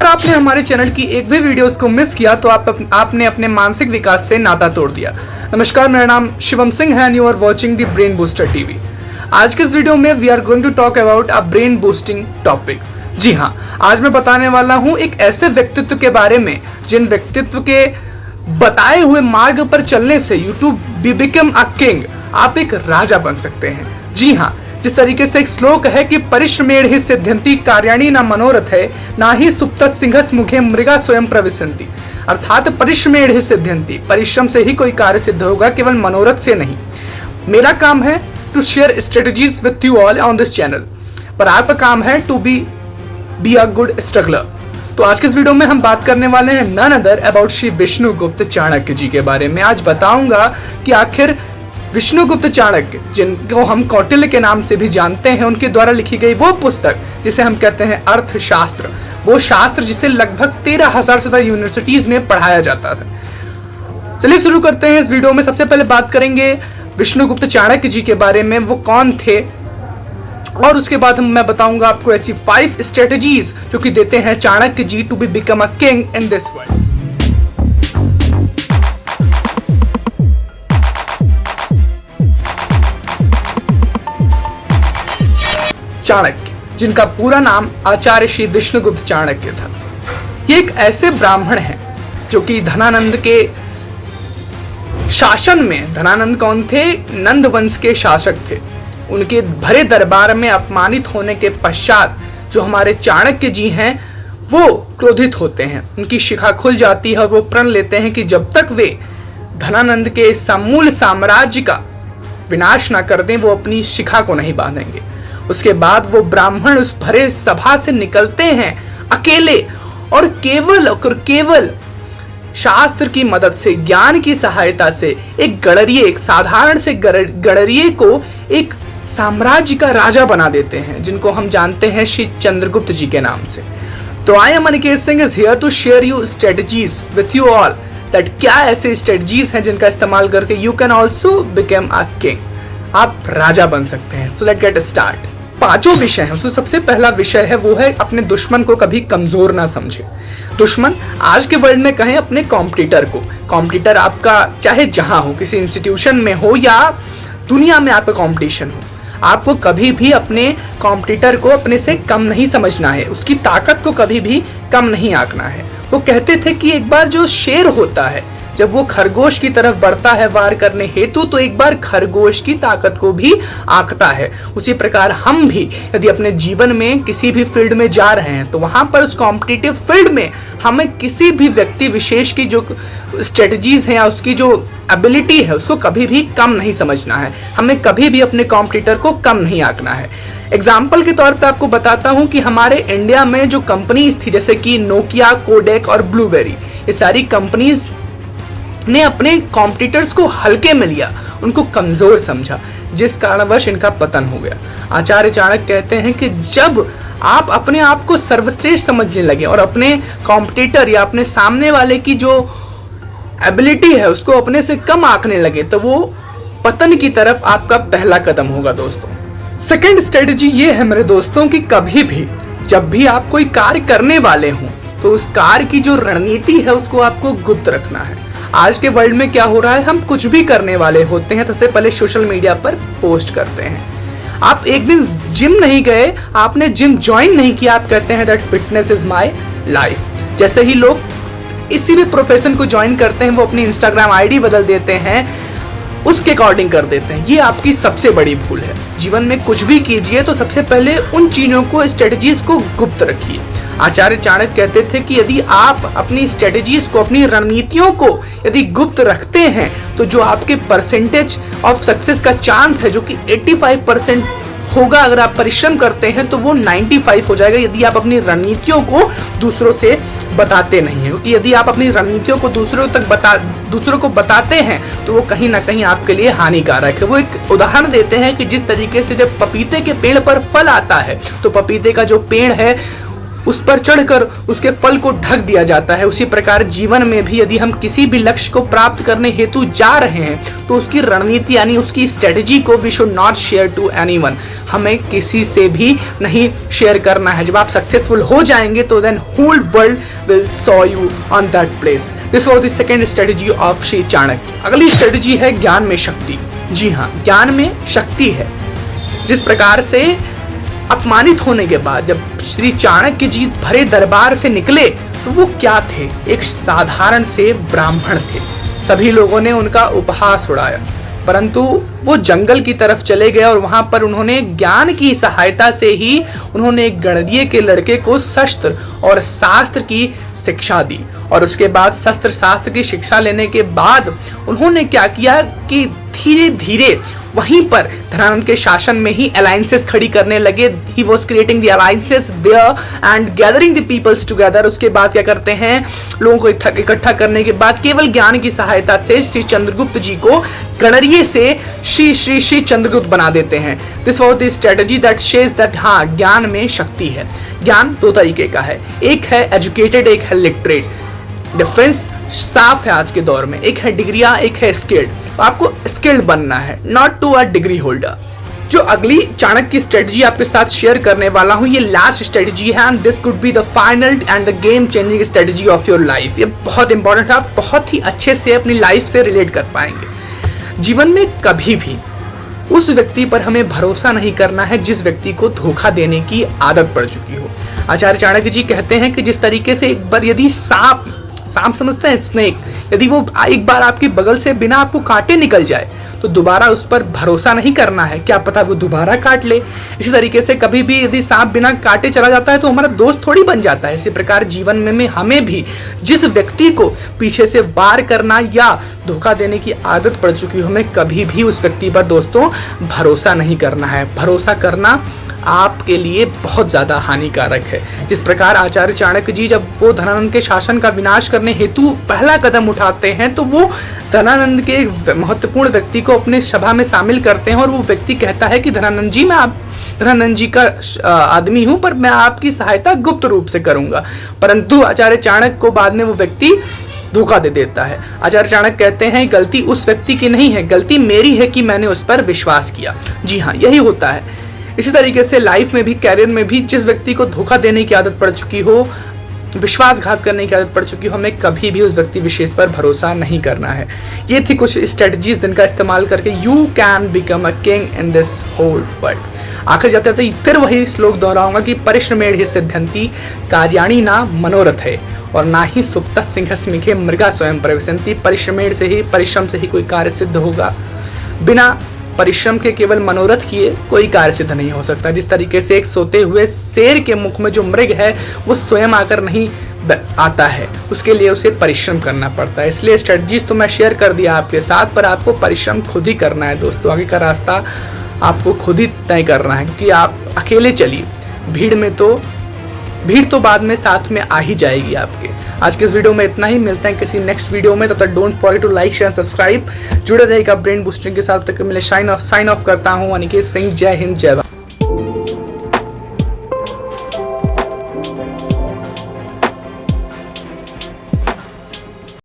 आपने हमारे चैनल की एक भी वीडियोस को मिस किया तो आपने अपने मानसिक विकास से नाता तोड़ दिया। नमस्कार, मेरा नाम शिवम सिंह है and you are watching the brain booster TV. आज के इस वीडियो में we are going to talk about a brain boosting topic. जी हाँ, आज मैं बताने वाला हूँ एक ऐसे व्यक्तित्व के बारे में जिन व्यक्तित्व के बताए हुए मार्ग पर चलने से you to be become a king, आप एक राजा बन सकते हैं। जी हाँ, जिस तरीके से एक श्लोक है कि परिश्रमेण ही सिद्ध्यन्ति कार्याणि न मनोरथ है ना ही सुप्त सिंहस मुखे मृगा स्वयं प्रविशन्ति। अर्थात परिश्रमेण ही सिद्ध्यन्ति, परिश्रम से ही कोई कार्य सिद्ध होगा, केवल मनोरथ से नहीं। मेरा काम है to share strategies with you all on this channel, पर आपका काम है to be a good struggler. तो आज के इस वीडियो में हम बात करने वाले हैं none other about Shri Vishnugupta Chanakya ji के बारे में। आज बताऊंगा कि आखिर विष्णुगुप्त चाणक्य, जिनको हम कौटिल्य के नाम से भी जानते हैं, उनके द्वारा लिखी गई वो पुस्तक जिसे हम कहते हैं अर्थशास्त्र, वो शास्त्र जिसे लगभग 13,000 से ज्यादा यूनिवर्सिटीज में पढ़ाया जाता था। चलिए शुरू करते हैं इस वीडियो में। सबसे पहले बात करेंगे विष्णुगुप्त चाणक्य जी के बारे में, वो कौन थे, और उसके बाद मैं बताऊंगा आपको ऐसी 5 स्ट्रेटजीज जो कि देते हैं Chanakya ji to be become a king in this world. Chanakya, जिनका पूरा नाम आचार्य श्री विष्णुगुप्त चाणक्य था, ये एक ऐसे ब्राह्मण हैं जो कि धनानंद के शासन में, धनानंद कौन थे, नंद वंश के शासक थे, उनके भरे दरबार में अपमानित होने के पश्चात जो हमारे चाणक्य जी हैं वो क्रोधित होते हैं, उनकी शिखा खुल जाती है और वो प्रण लेते हैं कि जब तक वे धनानंद के समूल साम्राज्य का विनाश ना कर दें वो अपनी शिखा को नहीं बांधेंगे। उसके बाद वो ब्राह्मण उस भरे सभा से निकलते हैं अकेले और केवल शास्त्र की मदद से, ज्ञान की सहायता से एक गणरिये, एक साधारण से गणरिये को एक साम्राज्य का राजा बना देते हैं, जिनको हम जानते हैं श्री चंद्रगुप्त जी के नाम से। तो I am Aniket Singh is here to share you strategies with you all that क्या ऐसे स्ट्रेटजीज हैं जिनका इस्तेमाल करके you can also become a king, आप राजा बन सकते हैं। So let's get start. 5 विषय हैं, उसमें सबसे पहला विषय है वो है अपने दुश्मन को कभी कमजोर ना समझे। दुश्मन आज के वर्ल्ड में कहें अपने कॉम्पिटिटर को, कॉम्पिटिटर आपका चाहे जहां हो, किसी इंस्टीट्यूशन में हो या दुनिया में आपका कॉम्पिटिशन हो, आपको कभी भी अपने कॉम्पिटिटर को अपने से कम नहीं समझना है, उसकी ताकत को कभी भी कम नहीं आंकना है। वो कहते थे कि एक बार जो शेर होता है जब वो खरगोश की तरफ बढ़ता है वार करने हेतु तो एक बार खरगोश की ताकत को भी आंकता है। उसी प्रकार हम भी यदि अपने जीवन में किसी भी फील्ड में जा रहे हैं तो वहां पर उस कॉम्पिटिटिव फील्ड में हमें किसी भी व्यक्ति विशेष की जो स्ट्रेटजीज है या उसकी जो एबिलिटी है उसको कभी भी कम नहीं समझना है, हमें कभी भी अपने कॉम्पिटिटर को कम नहीं आंकना है। एग्जाम्पल के तौर पे आपको बताता हूं कि हमारे इंडिया में जो कंपनीज थी जैसे कि नोकिया, कोडेक और ब्लूबेरी, ये सारी कंपनीज ने अपने कॉम्पिटिटर्स को हल्के में लिया, उनको कमजोर समझा, जिस कारणवश इनका पतन हो गया। आचार्य चाणक्य कहते हैं कि जब आप अपने आप को सर्वश्रेष्ठ समझने लगे और अपने कॉम्पिटिटर या अपने सामने वाले की जो एबिलिटी है उसको अपने से कम आंकने लगे तो वो पतन की तरफ आपका पहला कदम होगा दोस्तों। सेकेंड स्ट्रेटजी ये है मेरे दोस्तों कि कभी भी जब भी आप कोई कार्य करने वाले हों तो उस कार्य की जो रणनीति है उसको आपको गुप्त रखना है। आज के वर्ल्ड में क्या हो रहा है, हम कुछ भी करने वाले होते हैं तो सबसे पहले सोशल मीडिया पर पोस्ट करते हैं। आप एक दिन जिम नहीं गए, आपने जिम ज्वाइन नहीं किया, आप कहते हैं that fitness is my life. जैसे ही लोग इसी भी प्रोफेशन को ज्वाइन करते हैं वो अपनी इंस्टाग्राम आईडी बदल देते हैं, उसके अकॉर्डिंग कर देते हैं। ये आपकी सबसे बड़ी भूल है। जीवन में कुछ भी कीजिए तो सबसे पहले उन चीजों को, स्ट्रेटजीज को गुप्त रखिए। आचार्य चाणक्य कहते थे कि यदि आप अपनी स्ट्रेटजीज को, अपनी रणनीतियों को यदि गुप्त रखते हैं तो जो आपके परसेंटेज ऑफ सक्सेस का चांस है जो कि 85% होगा अगर आप परिश्रम करते हैं तो वो 95 हो जाएगा यदि आप अपनी रणनीतियों को दूसरों से बताते नहीं हैं। क्योंकि यदि आप अपनी रणनीतियों को दूसरों को बताते हैं तो वो कहीं ना कहीं आपके लिए हानिकारक है। वो एक उदाहरण देते हैं कि जिस तरीके से जब पपीते के पेड़ पर फल आता है तो पपीते का जो पेड़ है उस पर चढ़कर उसके फल को ढक दिया जाता है। उसी प्रकार जीवन में भी यदि हम किसी भी लक्ष्य को प्राप्त करने हेतु जा रहे हैं तो उसकी रणनीति यानी उसकी स्ट्रेटजी को we should not share to anyone, हमें किसी से भी नहीं शेयर करना है। जब आप सक्सेसफुल हो जाएंगे तो then whole world will saw you on that place. This was the second strategy of Shri Chanakya. अगली स्ट्रेटजी है ज्ञान में शक्ति। जी हाँ, ज्ञान में शक्ति है। जिस प्रकार से अपमानित होने के बाद जब श्री चाणक्य जी भरे दरबार से निकले तो वो क्या थे, एक साधारण से ब्राह्मण थे। सभी लोगों ने उनका उपहास उड़ाया, परंतु वो जंगल की तरफ चले गए और वहां पर उन्होंने ज्ञान की सहायता से ही उन्होंने एक गणितीय के लड़के को शस्त्र और शास्त्र की शिक्षा दी। और उसके बाद शस्त्र शास्त्र की शिक्षा लेने के बाद उन्होंने क्या किया कि धीरे धीरे वहीं पर धनानंद के शासन में ही अलायंसेस खड़ी करने लगे। He was creating the alliances there and gathering the peoples together. उसके बाद क्या करते हैं, लोगों को इकट्ठा करने के बाद केवल ज्ञान की सहायता से श्री चंद्रगुप्त जी को गणरिये से श्री श्री श्री चंद्रगुप्त बना देते हैं। This was the strategy that says that हाँ, ज्ञान में शक्ति है। ज्ञान दो तरीके का है, एक है एजुकेटेड, एक है लिटरेट। डिफरेंस साफ है आज के दौर में, एक है डिग्रियां, एक है स्किल्ड। आपको स्किल्ड बनना है, not to a degree holder. जो अगली चाणक्य की स्ट्रेटजी आपके साथ शेयर करने वाला हूं, ये लास्ट स्ट्रेटजी है and this could be the final and the game changing strategy of your life. ये बहुत इंपॉर्टेंट है, आप बहुत ही अच्छे से अपनी लाइफ से रिलेट कर पाएंगे। जीवन में कभी भी उस व्यक्ति पर हमें भरोसा नहीं करना है जिस व्यक्ति को धोखा देने की आदत पड़ चुकी हो। आचार्य चाणक्य जी कहते हैं कि जिस तरीके से एक बार यदि सांप समझते हैं, स्नेक, यदि वो एक बार आपके बगल से बिना आपको काटे निकल जाए तो दोबारा उस पर भरोसा नहीं करना है, क्या पता वो दोबारा काट ले। इसी तरीके से कभी भी यदि सांप बिना काटे चला जाता है तो हमारा दोस्त थोड़ी बन जाता है। इसी प्रकार जीवन में हमें भी जिस व्यक्ति को पीछे से वार करना या धोखा देने की आदत पड़ चुकी हो, हमें कभी भी उस व्यक्ति पर दोस्तों भरोसा नहीं करना है। भरोसा करना आपके लिए बहुत ज्यादा हानिकारक है। जिस प्रकार आचार्य चाणक्य जी जब वो धनानंद के शासन का विनाश करने हेतु पहला कदम उठाते हैं तो वो धनानंद के महत्वपूर्ण व्यक्ति को अपने सभा में शामिल करते हैं और वो व्यक्ति कहता है कि धनानंद जी, मैं धनानंद जी का आदमी हूं पर मैं आपकी सहायता गुप्त रूप से करूंगा। परंतु आचार्य चाणक्य को बाद में वो व्यक्ति धोखा दे देता है। आचार्य चाणक्य कहते हैं गलती उस व्यक्ति की नहीं है, गलती मेरी है कि मैंने उस पर विश्वास किया। जी हाँ, यही होता है। इसी तरीके से लाइफ में भी, कैरियर में भी जिस व्यक्ति को धोखा देने की आदत पड़ चुकी हो, विश्वासघात करने की आदत पड़ चुकी हो, हमें कभी भी उस व्यक्ति विशेष पर भरोसा नहीं करना है। ये थी कुछ स्ट्रेटजीज जिनका इस्तेमाल करके you can become a king in this whole world. आखिर जाते थे फिर वही श्लोक दोहराऊंगा कि परिश्रमेण ही सिद्धंति कार्याणि ना मनोरथ है और ना ही सुप्त सिंह स्मिखे मृगा स्वयं प्रविशन्ति। परिश्रम से ही कोई कार्य सिद्ध होगा। बिना परिश्रम के केवल मनोरथ किए कोई कार्य सिद्ध नहीं हो सकता। जिस तरीके से एक सोते हुए शेर के मुख में जो मृग है वो स्वयं आकर नहीं आता है, उसके लिए उसे परिश्रम करना पड़ता है। इसलिए स्ट्रेटजीज तो मैं शेयर कर दिया आपके साथ, पर आपको परिश्रम खुद ही करना है दोस्तों। आगे का रास्ता आपको खुद ही तय करना है, क्योंकि आप अकेले चलिए, भीड़ तो बाद में साथ में आ ही जाएगी आपके। आज के इस वीडियो में इतना ही, मिलते हैं किसी नेक्स्ट वीडियो में। तब तक don't forget to like, share, subscribe. जुड़े रहेगा ब्रेन बूस्टिंग के साथ। तक मिले साइन ऑफ करता हूँ अनिकेत सिंह। जय हिंद, जय भारत।